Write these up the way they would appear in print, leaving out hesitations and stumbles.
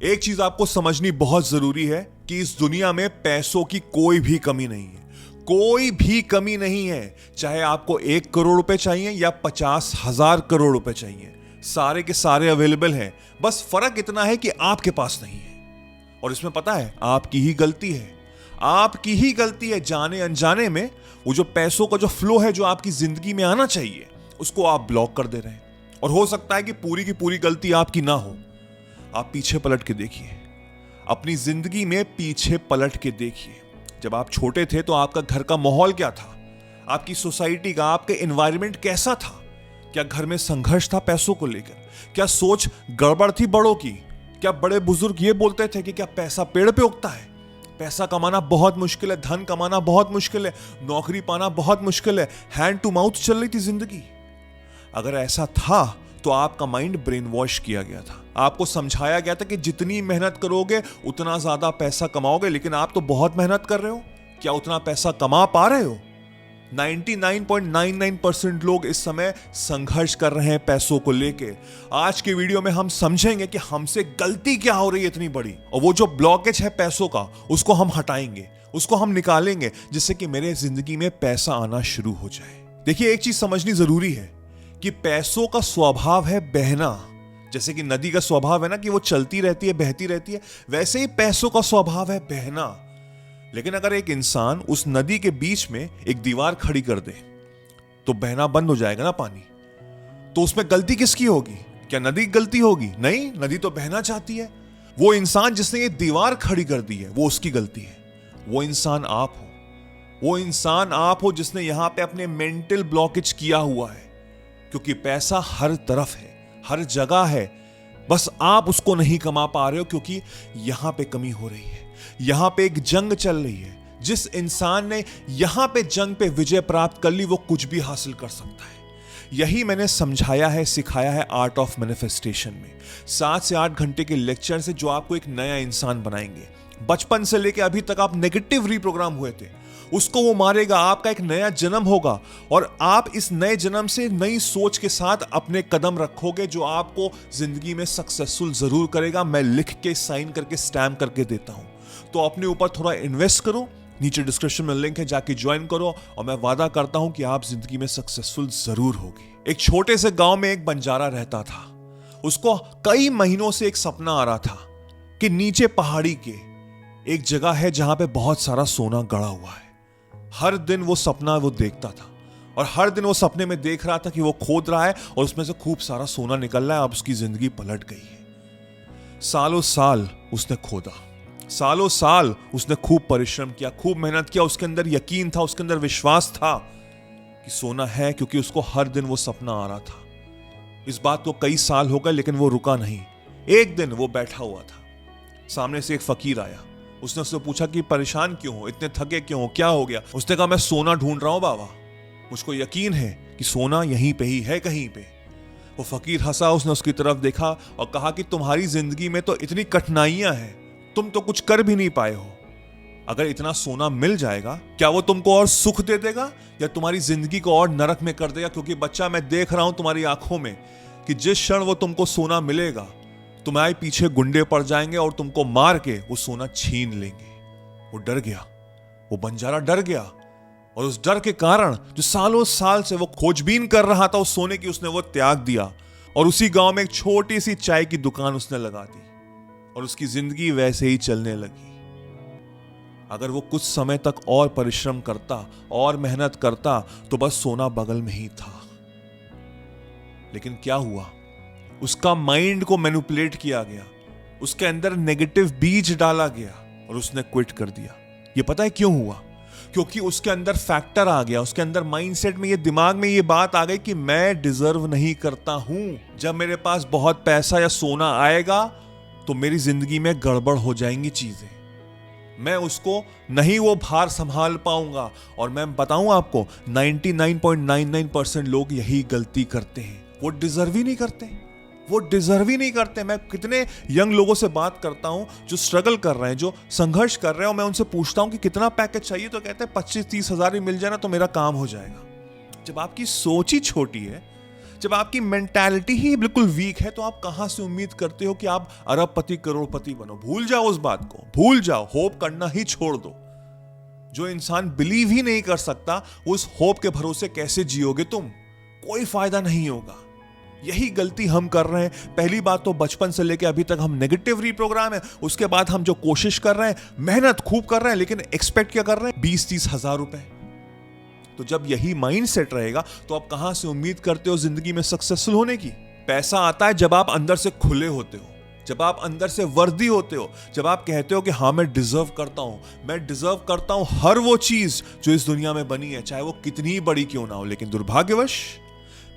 एक चीज आपको समझनी बहुत जरूरी है कि इस दुनिया में पैसों की कोई भी कमी नहीं है। कोई भी कमी नहीं है। चाहे आपको 1 करोड़ रुपए चाहिए या 50,000 करोड़ रुपए चाहिए, सारे के सारे अवेलेबल हैं। बस फर्क इतना है कि आपके पास नहीं है। और इसमें पता है आपकी ही गलती है। आपकी ही गलती है। जाने अनजाने में वो जो पैसों का जो फ्लो है जो आपकी जिंदगी में आना चाहिए उसको आप ब्लॉक कर दे रहे हैं। और हो सकता है कि पूरी की पूरी गलती आपकी ना हो। आप पीछे पलट के देखिए, अपनी जिंदगी में पीछे पलट के देखिए। जब आप छोटे थे तो आपका घर का माहौल क्या था, आपकी सोसाइटी का, आपके एनवायरनमेंट कैसा था? क्या घर में संघर्ष था पैसों को लेकर? क्या सोच गड़बड़ थी बड़ों की? क्या बड़े बुजुर्ग ये बोलते थे कि क्या पैसा पेड़ पे उगता है, पैसा कमाना बहुत मुश्किल है, धन कमाना बहुत मुश्किल है, नौकरी पाना बहुत मुश्किल है, हैंड टू माउथ चल रही थी जिंदगी? अगर ऐसा था तो आपका माइंड ब्रेन वॉश किया गया था। आपको समझाया गया था कि जितनी मेहनत करोगे उतना ज्यादा पैसा कमाओगे, लेकिन आप तो बहुत मेहनत कर रहे हो। क्या उतना पैसा कमा पा रहे हो? 99.99% लोग इस समय संघर्ष कर रहे हैं पैसों को लेके। आज के वीडियो में हम समझेंगे कि हमसे गलती क्या हो रही है इतनी बड़ी, और वो जो ब्लॉकेज है पैसों का उसको हम हटाएंगे, उसको हम निकालेंगे, जिससे कि मेरे जिंदगी में पैसा आना शुरू हो जाए। देखिए, एक चीज समझनी जरूरी है कि पैसों का स्वभाव है बहना। जैसे कि नदी का स्वभाव है ना कि वो चलती रहती है, बहती रहती है, वैसे ही पैसों का स्वभाव है बहना। लेकिन अगर एक इंसान उस नदी के बीच में एक दीवार खड़ी कर दे तो बहना बंद हो जाएगा ना पानी। तो उसमें गलती किसकी होगी? क्या नदी की गलती होगी? नहीं, नदी तो बहना चाहती है। वो इंसान जिसने ये दीवार खड़ी कर दी है वो उसकी गलती है। वो इंसान आप हो। वो इंसान आप हो जिसने यहां पे अपने मेंटल ब्लॉकेज किया हुआ है। क्योंकि पैसा हर तरफ है, हर जगह है, बस आप उसको नहीं कमा पा रहे हो क्योंकि यहां पे कमी हो रही है। यहां पे एक जंग चल रही है। जिस इंसान ने यहां पे जंग पे विजय प्राप्त कर ली वो कुछ भी हासिल कर सकता है। यही मैंने समझाया है, सिखाया है आर्ट ऑफ मैनिफेस्टेशन में। 7 से 8 घंटे के लेक्चर से जो आपको एक नया इंसान बनाएंगे। बचपन से लेकर अभी तक आप नेगेटिव रीप्रोग्राम हुए थे, उसको वो मारेगा, आपका एक नया जन्म होगा और आप इस नए जन्म से नई सोच के साथ अपने कदम रखोगे जो आपको जिंदगी में सक्सेसफुल जरूर करेगा। मैं लिख के, साइन करके, स्टैम्प करके देता हूं। तो अपने ऊपर थोड़ा इन्वेस्ट करो, नीचे डिस्क्रिप्शन में लिंक है, जाके ज्वाइन करो और मैं वादा करता हूं कि आप जिंदगी में सक्सेसफुल जरूर होगी। एक छोटे से गांव में एक बंजारा रहता था। उसको कई महीनों से एक सपना आ रहा था कि नीचे पहाड़ी के एक जगह है जहां पे बहुत सारा सोना गड़ा हुआ है। हर दिन वो सपना वो देखता था और हर दिन वो सपने में देख रहा था कि वो खोद रहा है और उसमें से खूब सारा सोना निकल रहा है। अब उसकी जिंदगी पलट गई है। सालों साल उसने खोदा, सालों साल उसने खूब परिश्रम किया, खूब मेहनत किया। उसके अंदर यकीन था, उसके अंदर विश्वास था कि सोना है, क्योंकि उसको हर दिन वो सपना आ रहा था। इस बात को कई साल हो गए लेकिन वो रुका नहीं। एक दिन वो बैठा हुआ था, सामने से एक फकीर आया। उसने उससे पूछा कि परेशान क्यों हो, इतने थके क्यों हो, क्या हो गया? उसने कहा मैं सोना ढूंढ रहा हूं बाबा, मुझको यकीन है कि सोना यहीं पे ही है, कहीं पे। वो फकीर हंसा, उसने उसकी तरफ देखा और कहा कि तुम्हारी जिंदगी में तो इतनी कठिनाइयां हैं, तुम तो कुछ कर भी नहीं पाए हो। अगर इतना सोना मिल जाएगा क्या वो तुमको और सुख दे देगा या तुम्हारी जिंदगी को और नरक में कर देगा? क्योंकि बच्चा, मैं देख रहा हूं तुम्हारी आंखों में कि जिस क्षण वो तुमको सोना मिलेगा तुम्हारे पीछे गुंडे पड़ जाएंगे और तुमको मार के वो सोना छीन लेंगे। वो डर गया, वो बंजारा डर गया और उस डर के कारण जो सालों साल से वो खोजबीन कर रहा था उस सोने की, उसने वो त्याग दिया और उसी गांव में एक छोटी सी चाय की दुकान उसने लगा दी और उसकी जिंदगी वैसे ही चलने लगी। अगर वो कुछ समय तक और परिश्रम करता और मेहनत करता तो बस सोना बगल में ही था। लेकिन क्या हुआ? उसका माइंड को मैनिपुलेट किया गया, उसके अंदर नेगेटिव बीज डाला गया और उसने क्विट कर दिया। ये पता है क्यों हुआ? क्योंकि उसके अंदर फैक्टर आ गया, उसके अंदर माइंडसेट में, ये दिमाग में ये बात आ गई कि मैं डिजर्व नहीं करता हूं। जब मेरे पास बहुत पैसा या सोना आएगा तो मेरी जिंदगी में गड़बड़ हो जाएंगी चीजें, मैं उसको नहीं वो भार संभाल पाऊंगा। और मैं बताऊं आपको 99.99% लोग यही गलती करते हैं। वो डिजर्व ही नहीं करते, वो डिजर्व ही नहीं करते। मैं कितने यंग लोगों से बात करता हूं जो स्ट्रगल कर रहे हैं, जो संघर्ष कर रहे हैं, और मैं उनसे पूछता हूं कि कितना पैकेज चाहिए तो कहते हैं 25-30 हजार ही मिल जाए ना तो मेरा काम हो जाएगा। जब आपकी सोच ही छोटी है, जब आपकी मेंटालिटी ही बिल्कुल वीक है तो आप कहां से उम्मीद करते हो कि आप अरबपति करोड़पति बनो? भूल जाओ उस बात को, भूल जाओ, होप करना ही छोड़ दो। जो इंसान बिलीव ही नहीं कर सकता, उस होप के भरोसे कैसे जियोगे तुम? कोई फायदा नहीं होगा। यही गलती हम कर रहे हैं। पहली बात तो बचपन से लेके अभी तक हम नेगेटिव रीप्रोग्राम है। उसके बाद हम जो कोशिश कर रहे हैं, मेहनत खूब कर रहे हैं, लेकिन एक्सपेक्ट क्या कर रहे हैं? 20-30 हजार रुपए। तो जब यही माइंड सेट रहेगा तो आप कहां से उम्मीद करते हो जिंदगी में सक्सेसफुल होने की? पैसा आता है जब आप अंदर से खुले होते हो, जब आप अंदर से वर्दी होते हो, जब आप कहते हो कि हाँ मैं डिजर्व करता हूं, मैं डिजर्व करता हूं हर वो चीज जो इस दुनिया में बनी है, चाहे वो कितनी ही बड़ी क्यों ना हो। लेकिन दुर्भाग्यवश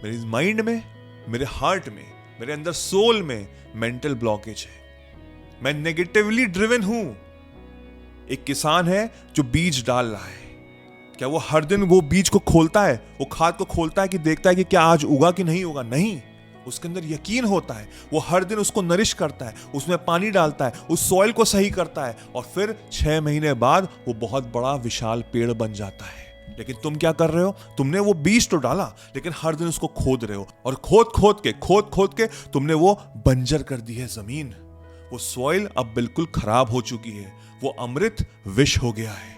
मेरे माइंड में, मेरे हार्ट में, मेरे अंदर सोल में मेंटल ब्लॉकेज है। मैं नेगेटिवली ड्रिवन हूं। एक किसान है जो बीज डाल रहा है, क्या वो हर दिन वो बीज को खोलता है, वो खाद को खोलता है कि देखता है कि क्या आज उगा कि नहीं उगा? नहीं, उसके अंदर यकीन होता है। वो हर दिन उसको नरिश करता है, उसमें पानी डालता है, उस सॉइल को सही करता है, और फिर 6 महीने बाद वो बहुत बड़ा विशाल पेड़ बन जाता है। लेकिन तुम क्या कर रहे हो? तुमने वो बीज तो डाला, लेकिन हर दिन उसको खोद रहे हो, और खोद खोद के तुमने वो बंजर कर दी है जमीन। वो सॉइल अब बिल्कुल खराब हो चुकी है, वो अमृत विष हो गया है।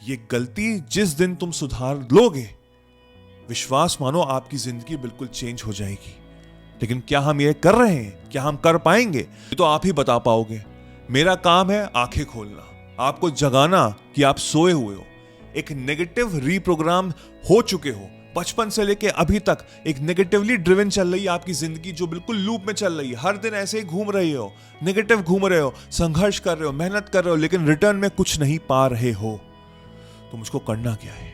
ये गलती जिस दिन तुम सुधार लोगे, विश्वास मानो आपकी जिंदगी बिल्कुल चेंज हो जाएगी। लेकिन क्या हम ये कर रहे हैं? क्या हम कर पाएंगे? ये तो आप ही बता पाओगे। मेरा काम है आंखें खोलना, आपको जगाना कि आप सोए हुए हो, एक नेगेटिव रीप्रोग्राम हो चुके हो। बचपन से लेके अभी तक एक नेगेटिवली ड्रिवन चल रही है आपकी जिंदगी, जो बिल्कुल लूप में चल रही है। हर दिन ऐसे ही घूम रहे हो, नेगेटिव घूम रहे हो, संघर्ष कर रहे हो, मेहनत कर रहे हो, लेकिन रिटर्न में कुछ नहीं पा रहे हो। तो मुझको करना क्या है?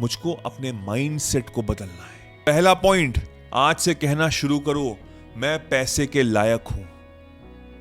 मुझको अपने माइंड सेट को बदलना है। पहला पॉइंट, आज से कहना शुरू करो, मैं पैसे के लायक हूं।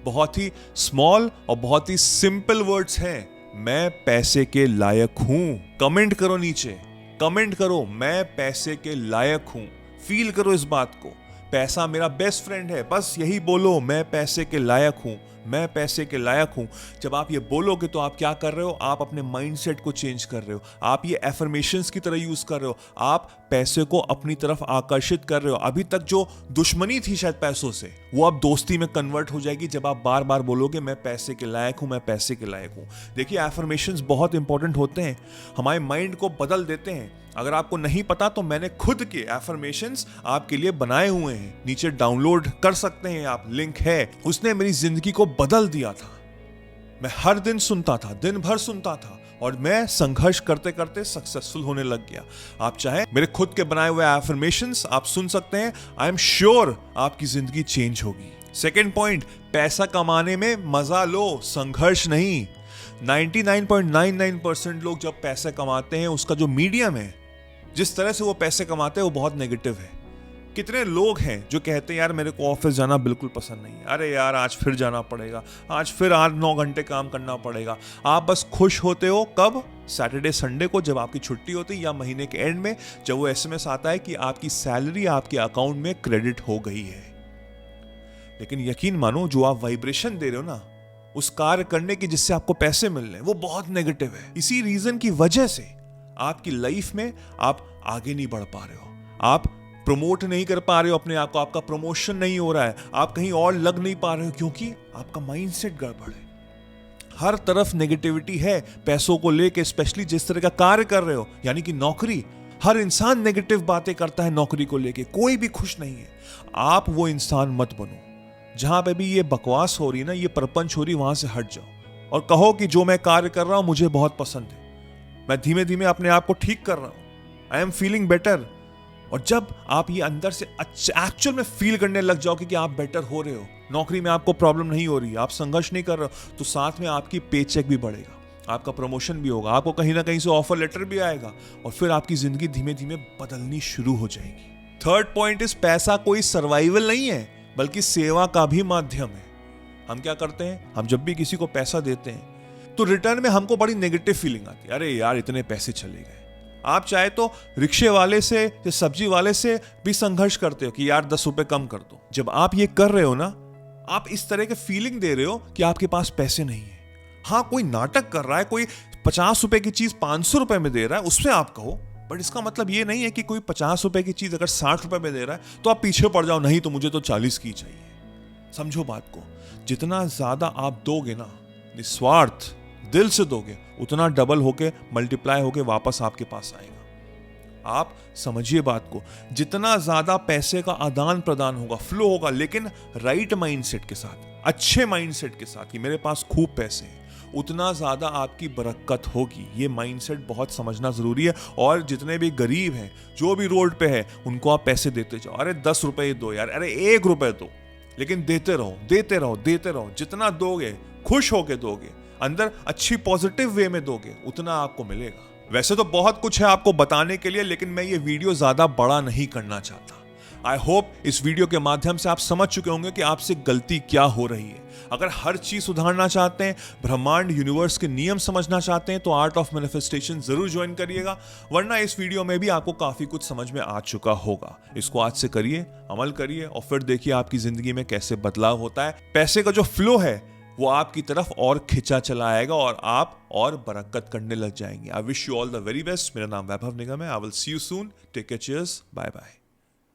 बहुत ही स्मॉल और बहुत ही सिंपल वर्ड्स हैं, मैं पैसे के लायक हूं। कमेंट करो नीचे, कमेंट करो, मैं पैसे के लायक हूं। फील करो इस बात को, पैसा मेरा बेस्ट फ्रेंड है। बस यही बोलो, मैं पैसे के लायक हूं, मैं पैसे के लायक हूं। जब आप ये बोलोगे तो आप क्या कर रहे हो? आप अपने माइंडसेट को चेंज कर रहे हो। आप ये एफर्मेशंस की तरह यूज कर रहे हो। आप पैसे को अपनी तरफ आकर्षित कर रहे हो। अभी तक जो दुश्मनी थी शायद पैसों से, वो अब दोस्ती में कन्वर्ट हो जाएगी जब आप बार बार बोलोगे मैं पैसे के लायक हूं, मैं पैसे के लायक हूं। देखिए, एफर्मेशंस बहुत इंपॉर्टेंट होते हैं, हमारे माइंड को बदल देते हैं। अगर आपको नहीं पता तो मैंने खुद के एफर्मेशंस आपके लिए बनाए हुए हैं, नीचे डाउनलोड कर सकते हैं आप, लिंक है। उसने मेरी जिंदगी को बदल दिया था। मैं हर दिन सुनता था, दिन भर सुनता था, और मैं संघर्ष करते करते सक्सेसफुल होने लग गया। आप चाहे मेरे खुद के बनाए हुए एफर्मेशंस आप सुन सकते हैं। आई एम श्योर आपकी जिंदगी चेंज होगी। सेकेंड पॉइंट, पैसा कमाने में मजा लो, संघर्ष नहीं। 99.99% लोग जब पैसे कमाते हैं, उसका जो मीडियम है, जिस तरह से वो पैसे कमाते हैं, वो बहुत नेगेटिव है। कितने लोग हैं जो कहते हैं यार मेरे को ऑफिस जाना बिल्कुल पसंद नहीं है, अरे यार आज फिर जाना पड़ेगा, आज फिर 8-9 घंटे काम करना पड़ेगा। आप बस खुश होते हो कब? सैटरडे संडे को, जब आपकी छुट्टी होती है, या महीने के एंड में जब वो एसएमएस आता है कि आपकी सैलरी आपके अकाउंट में क्रेडिट हो गई है। लेकिन यकीन मानो, जो आप वाइब्रेशन दे रहे हो ना उस कार्य करने की जिससे आपको पैसे मिल रहे हैं, वो बहुत नेगेटिव है। इसी रीजन की वजह से आपकी लाइफ में आप आगे नहीं बढ़ पा रहे हो, आप प्रमोट नहीं कर पा रहे हो अपने आप को, आपका प्रमोशन नहीं हो रहा है, आप कहीं और लग नहीं पा रहे हो, क्योंकि आपका माइंडसेट गड़बड़ है। हर तरफ नेगेटिविटी है पैसों को लेके, स्पेशली जिस तरह का कार्य कर रहे हो, यानी कि नौकरी। हर इंसान नेगेटिव बातें करता है नौकरी को लेके, कोई भी खुश नहीं है। आप वो इंसान मत बनो। जहां पे भी ये बकवास हो रही है ना, ये प्रपंच हो रही, वहां से हट जाओ और कहो कि जो मैं कार्य कर रहा हूं मुझे बहुत पसंद है, मैं धीमे धीमे अपने आप को ठीक कर रहा हूं, आई एम फीलिंग बेटर। और जब आप ये अंदर से एक्चुअल में फील करने लग जाओ कि आप बेटर हो रहे हो, नौकरी में आपको प्रॉब्लम नहीं हो रही, आप संघर्ष नहीं कर रहे हो, तो साथ में आपकी पे चेक भी बढ़ेगा, आपका प्रमोशन भी होगा, आपको कहीं ना कहीं से ऑफर लेटर भी आएगा, और फिर आपकी जिंदगी धीमे धीमे बदलनी शुरू हो जाएगी। थर्ड पॉइंट इज, पैसा कोई सर्वाइवल नहीं है बल्कि सेवा का भी माध्यम है। हम क्या करते हैं, हम जब भी किसी को पैसा देते हैं तो रिटर्न में हमको बड़ी नेगेटिव फीलिंग आती है, अरे यार इतने पैसे चले गए। आप चाहे तो रिक्शे वाले से या सब्जी वाले से भी संघर्ष करते हो कि यार 10 रुपए कम कर दो। जब आप ये कर रहे हो ना, आप इस तरह के फीलिंग दे रहे हो कि आपके पास पैसे नहीं है। हाँ, कोई नाटक कर रहा है, कोई 50 रुपए की चीज 500 रुपए में दे रहा है, उसमें आप कहो बट इसका मतलब ये नहीं है कि कोई 50 रुपए की चीज अगर 60 रुपए में दे रहा है तो आप पीछे पड़ जाओ, नहीं तो मुझे तो 40 की चाहिए। समझो बात को, जितना ज्यादा आप दोगे ना, निस्वार्थ दिल से दोगे, उतना डबल होके मल्टीप्लाई होके वापस आपके पास आएगा। आप समझिए बात को, जितना ज्यादा पैसे का आदान प्रदान होगा, फ्लो होगा, लेकिन राइट माइंडसेट के साथ, अच्छे माइंडसेट के साथ कि मेरे पास खूब पैसे हैं, उतना ज्यादा आपकी बरकत होगी। ये माइंडसेट बहुत समझना जरूरी है। और जितने भी गरीब हैं, जो भी रोड पे है, उनको आप पैसे देते जाओ। अरे 10 रुपए दो यार, अरे 1 रुपए दो, लेकिन देते रहो, देते रहो, देते रहो। जितना दोगे, खुश होके दोगे, अंदर अच्छी पॉजिटिव वे में दोगे, उतना आपको मिलेगा। वैसे तो बहुत कुछ है आपको बताने के लिए, लेकिन मैं ये वीडियो ज्यादा बड़ा नहीं करना चाहता। आई होप इस वीडियो के माध्यम से आप समझ चुके होंगे कि आपसे गलती क्या हो रही है। अगर हर चीज सुधारना चाहते हैं, ब्रह्मांड यूनिवर्स के नियम समझना चाहते हैं, तो आर्ट ऑफ मैनिफेस्टेशन जरूर ज्वाइन करिएगा, वरना इस वीडियो में भी आपको काफी कुछ समझ में आ चुका होगा। इसको आज से करिए, अमल करिए, और फिर देखिए आपकी जिंदगी में कैसे बदलाव होता है। पैसे का जो फ्लो है वो आपकी तरफ और खिंचा चला आएगा और आप और बरकत करने लग जाएंगे। I wish you all the very best. मेरा नाम वैभव निगम है। I will see you soon. Take care, cheers, bye bye.